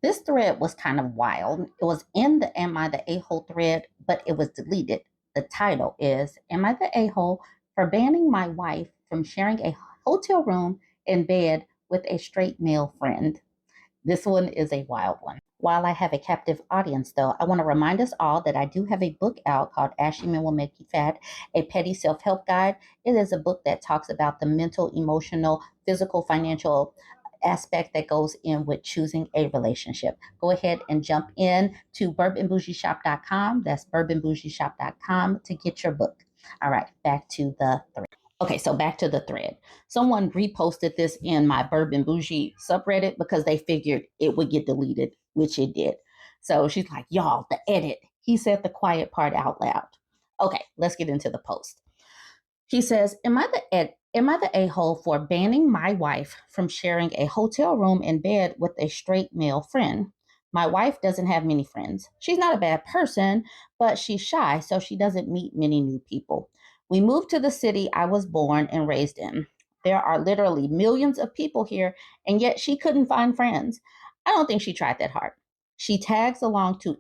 This thread was kind of wild. It was in the Am I the A-hole thread, but it was deleted. The title is Am I the A-hole for banning my wife from sharing a hotel room and bed with a straight male friend? This one is a wild one. While I have a captive audience, though, I want to remind us all that I do have a book out called Ashy Men Will Make You Fat, a petty self-help guide. It is a book that talks about the mental, emotional, physical, financial aspect that goes in with choosing a relationship. Go ahead and jump in to bourbonbougieshop.com. That's bourbonbougieshop.com to get your book. All right, back to the thread. Okay, so back to the thread. Someone reposted this in my Bourbon Bougie subreddit because they figured it would get deleted, which it did. So she's like, y'all, the edit. He said the quiet part out loud. Okay, let's get into the post. He says, Am I the a-hole for banning my wife from sharing a hotel room and bed with a straight male friend? My wife doesn't have many friends. She's not a bad person, but she's shy, so she doesn't meet many new people. We moved to the city I was born and raised in. There are literally millions of people here, and yet she couldn't find friends. I don't think she tried that hard. She tags along to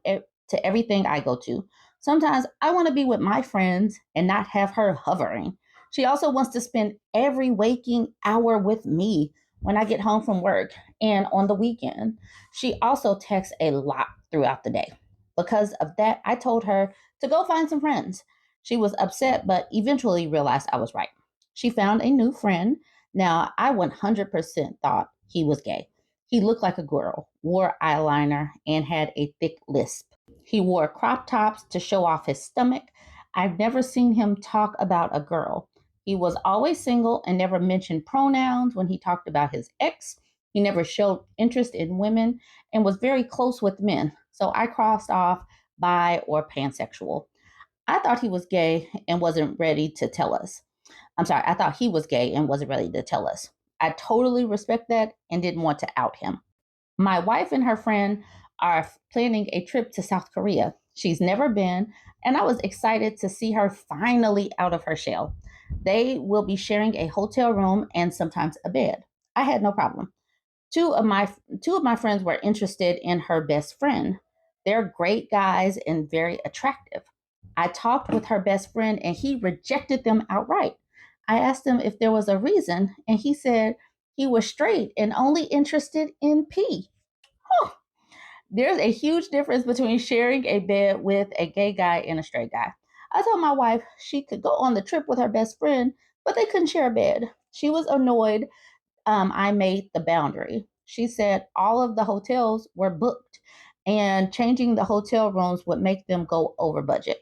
everything I go to. Sometimes I want to be with my friends and not have her hovering. She also wants to spend every waking hour with me when I get home from work and on the weekend. She also texts a lot throughout the day. Because of that, I told her to go find some friends. She was upset, but eventually realized I was right. She found a new friend. Now, I 100% thought he was gay. He looked like a girl, wore eyeliner, and had a thick lisp. He wore crop tops to show off his stomach. I've never seen him talk about a girl. He was always single and never mentioned pronouns when he talked about his ex. He never showed interest in women and was very close with men. So I crossed off bi or pansexual. I thought he was gay and wasn't ready to tell us. I'm sorry, I thought he was gay and wasn't ready to tell us. I totally respect that and didn't want to out him. My wife and her friend are planning a trip to South Korea. She's never been, and I was excited to see her finally out of her shell. They will be sharing a hotel room and sometimes a bed. I had no problem. Two of my friends were interested in her best friend. They're great guys and very attractive. I talked with her best friend and he rejected them outright. I asked him if there was a reason, and he said he was straight and only interested in P. Huh. There's a huge difference between sharing a bed with a gay guy and a straight guy. I told my wife she could go on the trip with her best friend, but they couldn't share a bed. She was annoyed I made the boundary. She said all of the hotels were booked and changing the hotel rooms would make them go over budget.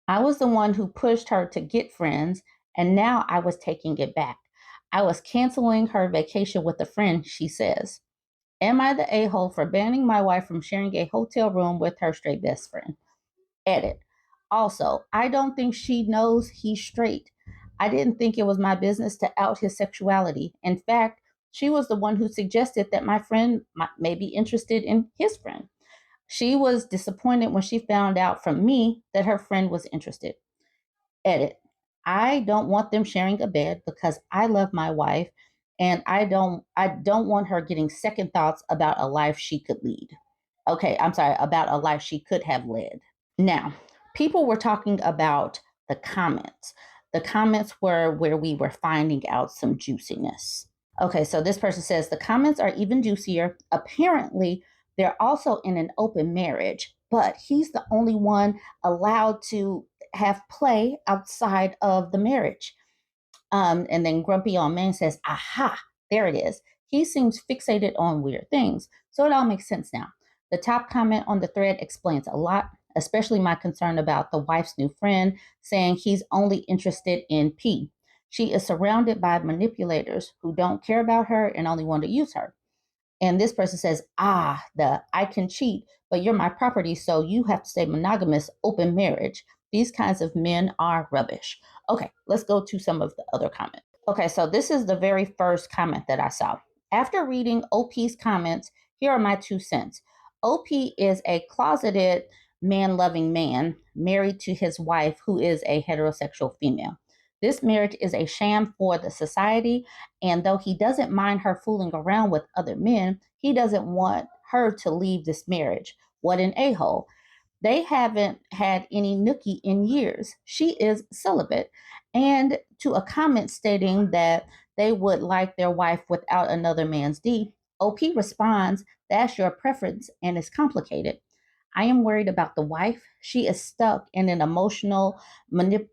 I was the one who pushed her to get friends, and now I was taking it back. I was canceling her vacation with a friend, she says. Am I the a hole for banning my wife from sharing a hotel room with her straight best friend? Edit. Also, I don't think she knows he's straight. I didn't think it was my business to out his sexuality. In fact, she was the one who suggested that my friend may be interested in his friend. She was disappointed when she found out from me that her friend was interested. Edit. I don't want them sharing a bed because I love my wife and I don't want her getting second thoughts about a life she could lead. Okay, I'm sorry, about a life she could have led. Now, people were talking about the comments. The comments were where we were finding out some juiciness. Okay, so this person says the comments are even juicier. Apparently, they're also in an open marriage, but he's the only one allowed to have play outside of the marriage. And then Grumpy Old Man says, aha, there it is. He seems fixated on weird things. So it all makes sense now. The top comment on the thread explains a lot, especially my concern about the wife's new friend saying he's only interested in P. She is surrounded by manipulators who don't care about her and only want to use her. And this person says, the I can cheat, but you're my property, so you have to stay monogamous, open marriage. These kinds of men are rubbish. Okay, let's go to some of the other comments. Okay, so this is the very first comment that I saw. After reading OP's comments, here are my 2 cents. OP is a closeted man loving man married to his wife, who is a heterosexual female. This marriage is a sham for the society, and though he doesn't mind her fooling around with other men, he doesn't want her to leave this marriage. What an a-hole. They haven't had any nookie in years. She is celibate. And to a comment stating that they would like their wife without another man's D, OP responds, that's your preference and it's complicated. I am worried about the wife. She is stuck in an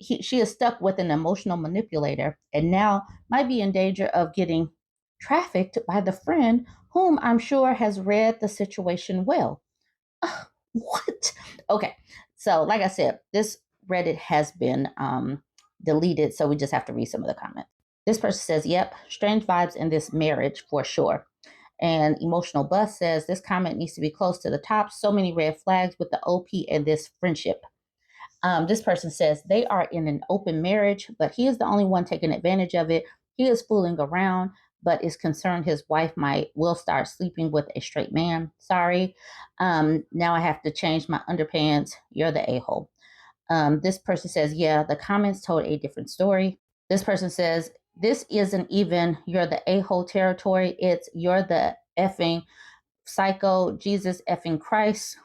she is stuck with an emotional manipulator and now might be in danger of getting trafficked by the friend whom I'm sure has read the situation well. What? Okay. So, like I said, this Reddit has been deleted, so we just have to read some of the comments. This person says, yep, strange vibes in this marriage for sure. And Emotional Bus says, this comment needs to be close to the top. So many red flags with the OP and this friendship. This person says, they are in an open marriage, but he is the only one taking advantage of it. He is fooling around, but is concerned his wife will start sleeping with a straight man. Sorry. Now I have to change my underpants. You're the a-hole. This person says, yeah, the comments told a different story. This person says, this isn't even you're the a-hole territory. It's you're the effing psycho, Jesus effing Christ.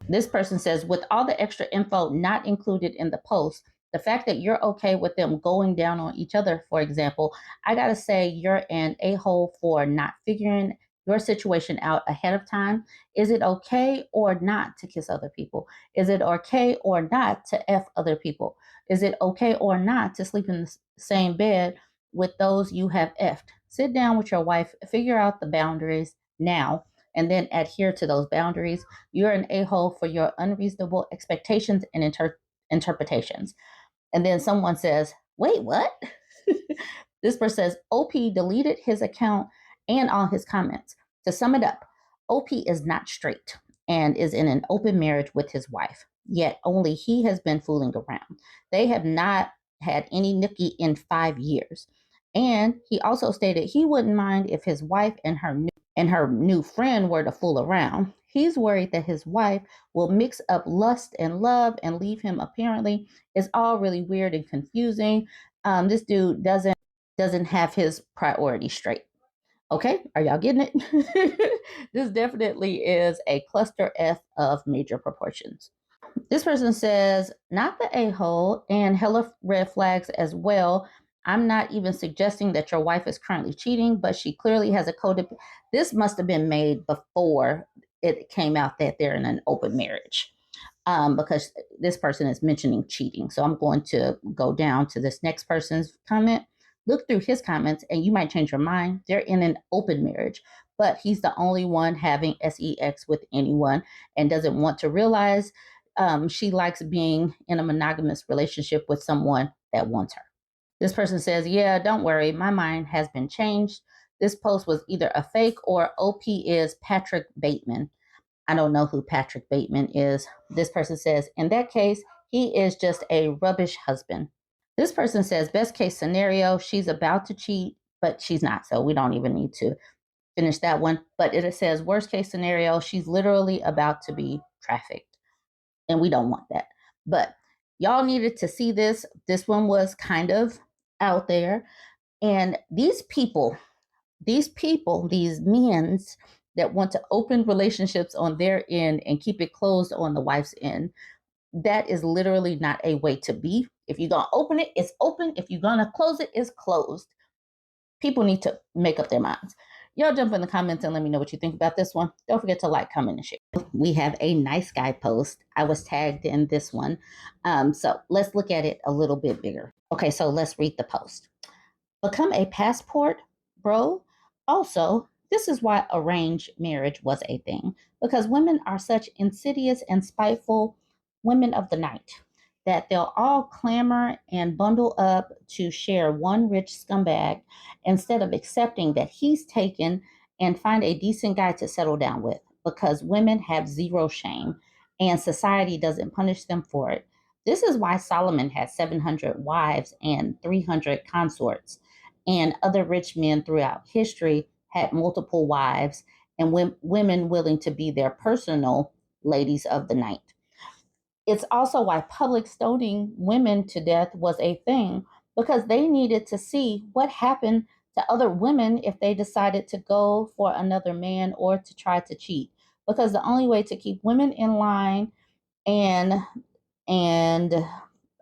This person says, with all the extra info not included in the post, the fact that you're okay with them going down on each other, for example, I gotta say you're an a-hole for not figuring your situation out ahead of time. Is it okay or not to kiss other people? Is it okay or not to F other people? Is it okay or not to sleep in the same bed with those you have effed? Sit down with your wife, figure out the boundaries now, and then adhere to those boundaries. You're an a-hole for your unreasonable expectations and interpretations. And then someone says, wait, what? This person says, OP deleted his account and all his comments. To sum it up, OP is not straight and is in an open marriage with his wife, yet only he has been fooling around. They have not had any nookie in 5 years. And he also stated he wouldn't mind if his wife and her new friend were to fool around. He's worried that his wife will mix up lust and love and leave him. Apparently, it's all really weird and confusing. This dude doesn't have his priorities straight. Okay, are y'all getting it? This definitely is a cluster F of major proportions. This person says, not the a-hole and hella red flags as well. I'm not even suggesting that your wife is currently cheating, but she clearly has a codependent. This must have been made before it came out that they're in an open marriage, because this person is mentioning cheating. So I'm going to go down to this next person's comment. Look through his comments and you might change your mind. They're in an open marriage, but he's the only one having sex with anyone and doesn't want to realize she likes being in a monogamous relationship with someone that wants her. This person says, yeah, don't worry. My mind has been changed. This post was either a fake or OP is Patrick Bateman. I don't know who Patrick Bateman is. This person says, in that case, he is just a rubbish husband. This person says, best case scenario, she's about to cheat, but she's not. So we don't even need to finish that one. But it says, worst case scenario, she's literally about to be trafficked. And we don't want that. But y'all needed to see this. This one was kind of out there. And these men's that want to open relationships on their end and keep it closed on the wife's end, that is literally not a way to be. If you're going to open it, it's open. If you're going to close it, it's closed. People need to make up their minds. Y'all jump in the comments and let me know what you think about this one. Don't forget to like, comment, and share. We have a nice guy post. I was tagged in this one. So let's look at it a little bit bigger. Okay, so let's read the post. Become a passport, bro. Also, this is why arranged marriage was a thing, because women are such insidious and spiteful women of the night that they'll all clamor and bundle up to share one rich scumbag instead of accepting that he's taken and find a decent guy to settle down with, because women have zero shame and society doesn't punish them for it. This is why Solomon had 700 wives and 300 consorts, and other rich men throughout history had multiple wives and women willing to be their personal ladies of the night. It's also why public stoning women to death was a thing, because they needed to see what happened to other women if they decided to go for another man or to try to cheat. Because the only way to keep women in line and and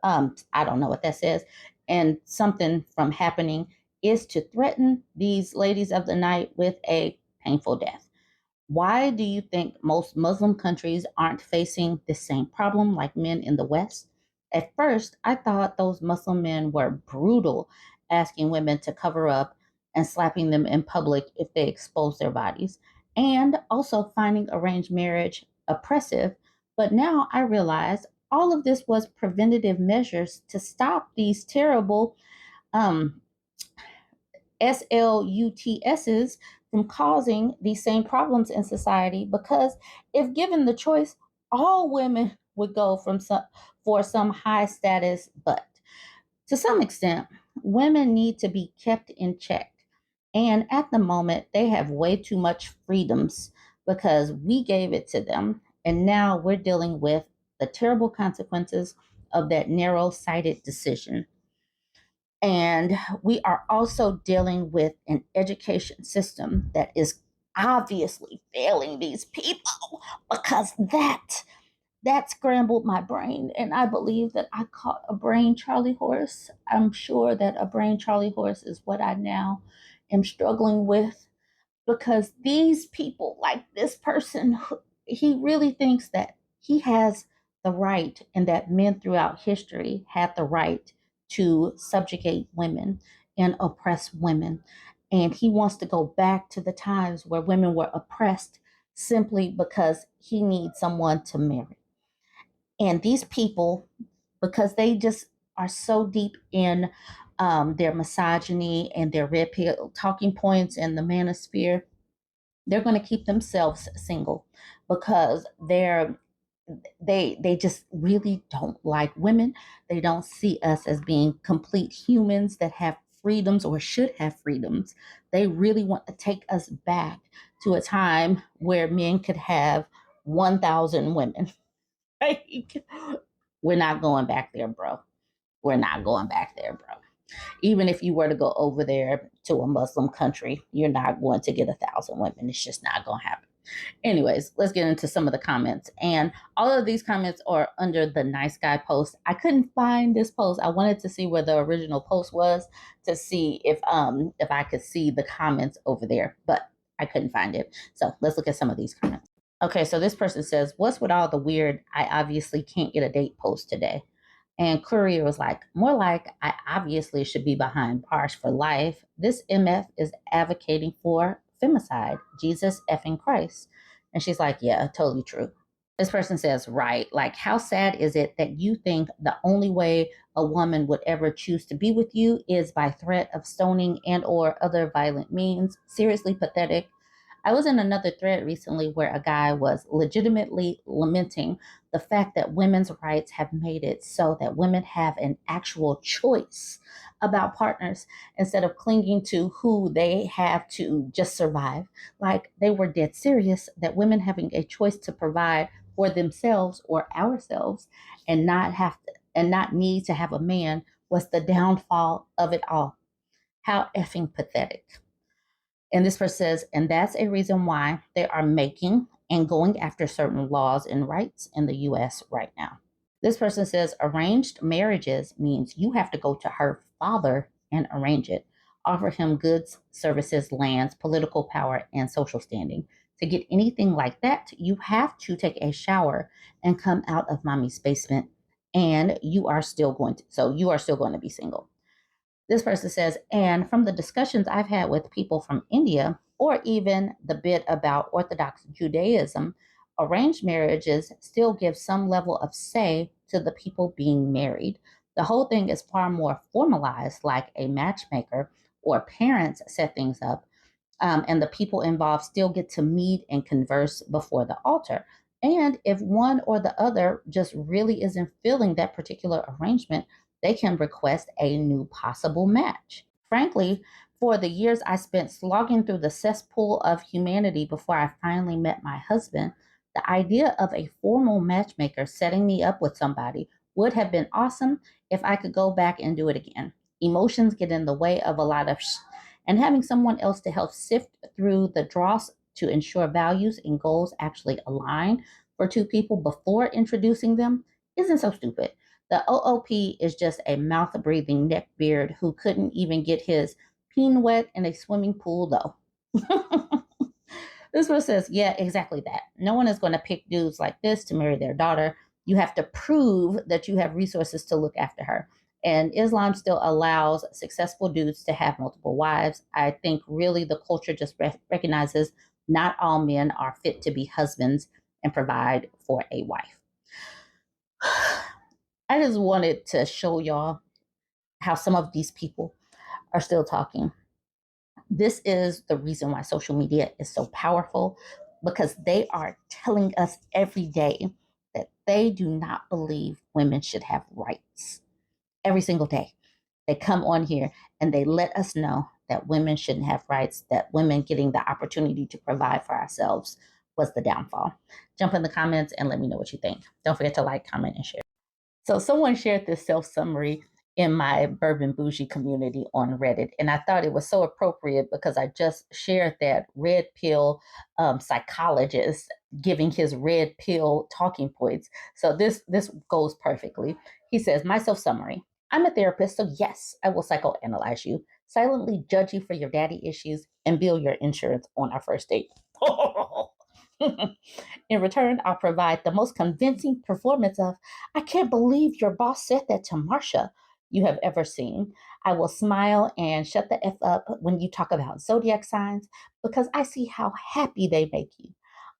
I don't know what that says, and something from happening is to threaten these ladies of the night with a painful death. Why do you think most Muslim countries aren't facing the same problem like men in the West? At first, I thought those Muslim men were brutal, asking women to cover up and slapping them in public if they expose their bodies, and also finding arranged marriage oppressive. But now I realize all of this was preventative measures to stop these terrible um, SLUTSs from causing these same problems in society, because if given the choice, all women would go for some high status, but to some extent, women need to be kept in check. And at the moment, they have way too much freedoms because we gave it to them. And now we're dealing with the terrible consequences of that narrow sighted decision. And we are also dealing with an education system that is obviously failing these people, because that scrambled my brain. And I believe that I caught a brain Charlie horse. I'm sure that a brain Charlie horse is what I now am struggling with, because these people, like this person, he really thinks that he has the right and that men throughout history had the right to subjugate women and oppress women. And he wants to go back to the times where women were oppressed simply because he needs someone to marry. And these people, because they just are so deep in their misogyny and their red pill talking points and the manosphere, they're going to keep themselves single because they just really don't like women. They don't see us as being complete humans that have freedoms or should have freedoms. They really want to take us back to a time where men could have 1,000 women. Like, we're not going back there, bro. We're not going back there, bro. Even if you were to go over there to a Muslim country, you're not going to get 1,000 women. It's just not going to happen. Anyways, let's get into some of the comments. And all of these comments are under the nice guy post. I couldn't find this post. I wanted to see where the original post was to see if I could see the comments over there, but I couldn't find it. So let's look at some of these comments. Okay, so this person says, "What's with all the weird, I obviously can't get a date post today?" And Courier was like, "More like, I obviously should be behind bars for life. This MF is advocating for femicide. Jesus effing Christ." And she's like, "Yeah, totally true." This person says, "Right. Like, how sad is it that you think the only way a woman would ever choose to be with you is by threat of stoning and or other violent means? Seriously pathetic." I was in another thread recently where a guy was legitimately lamenting the fact that women's rights have made it so that women have an actual choice about partners instead of clinging to who they have to just survive. Like, they were dead serious that women having a choice to provide for themselves or ourselves and not need to have a man was the downfall of it all. How effing pathetic. And this person says, and that's a reason why they are making and going after certain laws and rights in the US right now. This person says, arranged marriages means you have to go to her father and arrange it, offer him goods, services, lands, political power, and social standing. To get anything like that, you have to take a shower and come out of mommy's basement, and you are still going to be single. This person says, and from the discussions I've had with people from India, or even the bit about Orthodox Judaism, arranged marriages still give some level of say to the people being married. The whole thing is far more formalized, like a matchmaker or parents set things up, and the people involved still get to meet and converse before the altar. And if one or the other just really isn't feeling that particular arrangement, they can request a new possible match. Frankly, for the years I spent slogging through the cesspool of humanity before I finally met my husband, the idea of a formal matchmaker setting me up with somebody would have been awesome if I could go back and do it again. Emotions get in the way of a lot of And having someone else to help sift through the dross to ensure values and goals actually align for two people before introducing them isn't so stupid. The OOP is just a mouth breathing neckbeard who couldn't even get his peen wet in a swimming pool, though. This one says, yeah, exactly that. No one is going to pick dudes like this to marry their daughter. You have to prove that you have resources to look after her. And Islam still allows successful dudes to have multiple wives. I think really the culture just recognizes not all men are fit to be husbands and provide for a wife. I just wanted to show y'all how some of these people are still talking. This is the reason why social media is so powerful, because they are telling us every day that they do not believe women should have rights. Every single day, they come on here and they let us know that women shouldn't have rights, that women getting the opportunity to provide for ourselves was the downfall. Jump in the comments and let me know what you think. Don't forget to like, comment, and share. So someone shared this self summary in my Bourbon Bougie community on Reddit, and I thought it was so appropriate because I just shared that red pill psychologist giving his red pill talking points. So this goes perfectly. He says, "My self summary: I'm a therapist, so yes, I will psychoanalyze you, silently judge you for your daddy issues, and bill your insurance on our first date." In return, I'll provide the most convincing performance of, "I can't believe your boss said that to Marcia," you have ever seen. I will smile and shut the F up when you talk about zodiac signs because I see how happy they make you.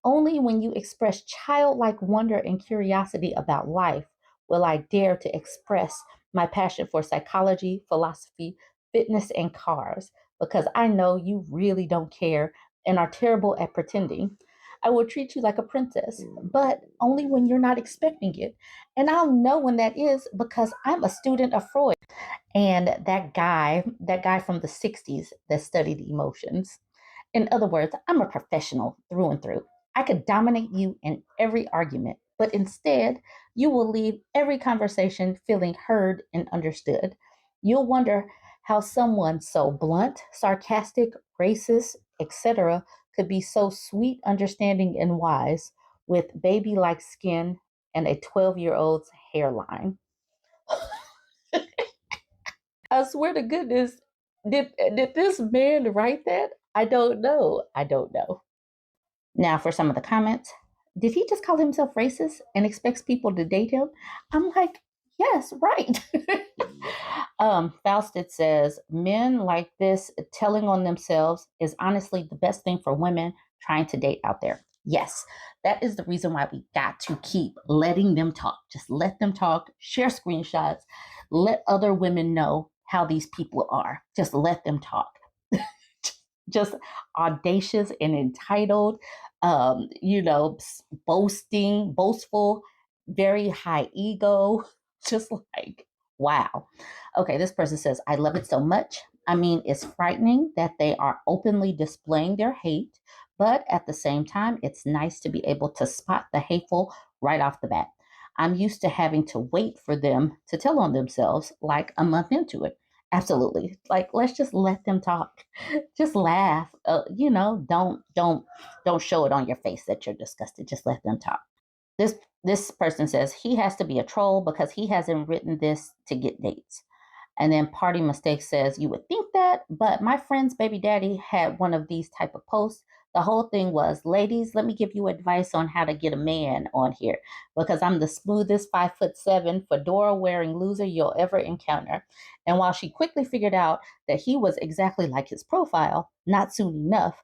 Only when you express childlike wonder and curiosity about life will I dare to express my passion for psychology, philosophy, fitness, and cars, because I know you really don't care and are terrible at pretending. I will treat you like a princess, but only when you're not expecting it. And I'll know when that is because I'm a student of Freud and that guy from the 60s that studied emotions. In other words, I'm a professional through and through. I could dominate you in every argument, but instead, you will leave every conversation feeling heard and understood. You'll wonder how someone so blunt, sarcastic, racist, etc., could be so sweet, understanding, and wise with baby like skin and a 12-year-old's hairline. I swear to goodness, did this man write that? I don't know. I don't know. Now, for some of the comments, did he just call himself racist and expects people to date him? I'm like, yes, right. Faustin says, men like this telling on themselves is honestly the best thing for women trying to date out there. Yes, that is the reason why we got to keep letting them talk. Just let them talk, share screenshots, let other women know how these people are. Just let them talk. Just audacious and entitled, boasting, boastful, very high ego, just like, wow. Okay, this person says, I love it so much. I mean, it's frightening that they are openly displaying their hate, but at the same time, it's nice to be able to spot the hateful right off the bat. I'm used to having to wait for them to tell on themselves like a month into it. Absolutely. Like, let's just let them talk. Just laugh. Don't show it on your face that you're disgusted. Just let them talk. This person says he has to be a troll because he hasn't written this to get dates. And then Party Mistake says, you would think that, but my friend's baby daddy had one of these type of posts. The whole thing was, ladies, let me give you advice on how to get a man on here because I'm the smoothest 5'7" fedora wearing loser you'll ever encounter. And while she quickly figured out that he was exactly like his profile, not soon enough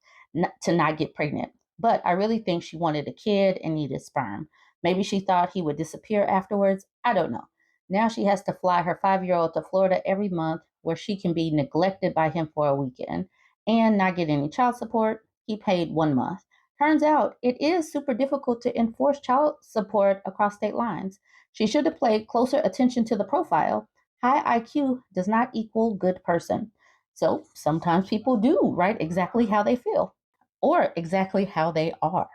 to not get pregnant. But I really think she wanted a kid and needed sperm. Maybe she thought he would disappear afterwards. I don't know. Now she has to fly her 5-year-old to Florida every month where she can be neglected by him for a weekend and not get any child support. He paid 1 month. Turns out it is super difficult to enforce child support across state lines. She should have paid closer attention to the profile. High IQ does not equal good person. So sometimes people do write exactly how they feel or exactly how they are.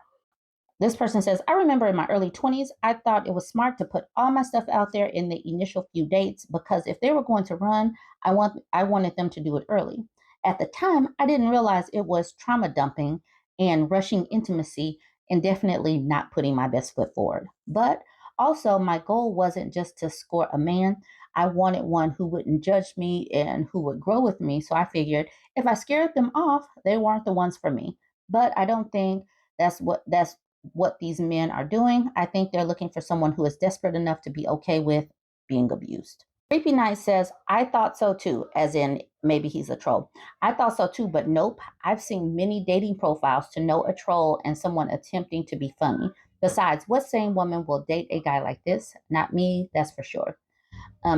This person says, I remember in my early 20s, I thought it was smart to put all my stuff out there in the initial few dates because if they were going to run, I wanted them to do it early. At the time, I didn't realize it was trauma dumping and rushing intimacy and definitely not putting my best foot forward. But also, my goal wasn't just to score a man. I wanted one who wouldn't judge me and who would grow with me. So I figured if I scared them off, they weren't the ones for me. But I don't think that's what these men are doing. I think they're looking for someone who is desperate enough to be okay with being abused. Creepy Night says, I thought so too, as in maybe he's a troll. I thought so too, but nope. I've seen many dating profiles to know a troll and someone attempting to be funny. Besides, what sane woman will date a guy like this? Not me, that's for sure.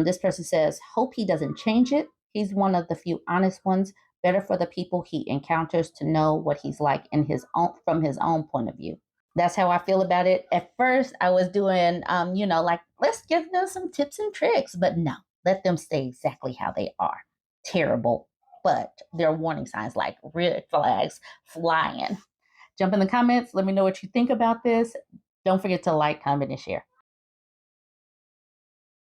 This person says, hope he doesn't change it. He's one of the few honest ones. Better for the people he encounters to know what he's like in his own from his own point of view. That's how I feel about it. At first, I was doing, like, let's give them some tips and tricks, but no, let them stay exactly how they are. Terrible, but there are warning signs like red flags flying. Jump in the comments. Let me know what you think about this. Don't forget to like, comment, and share.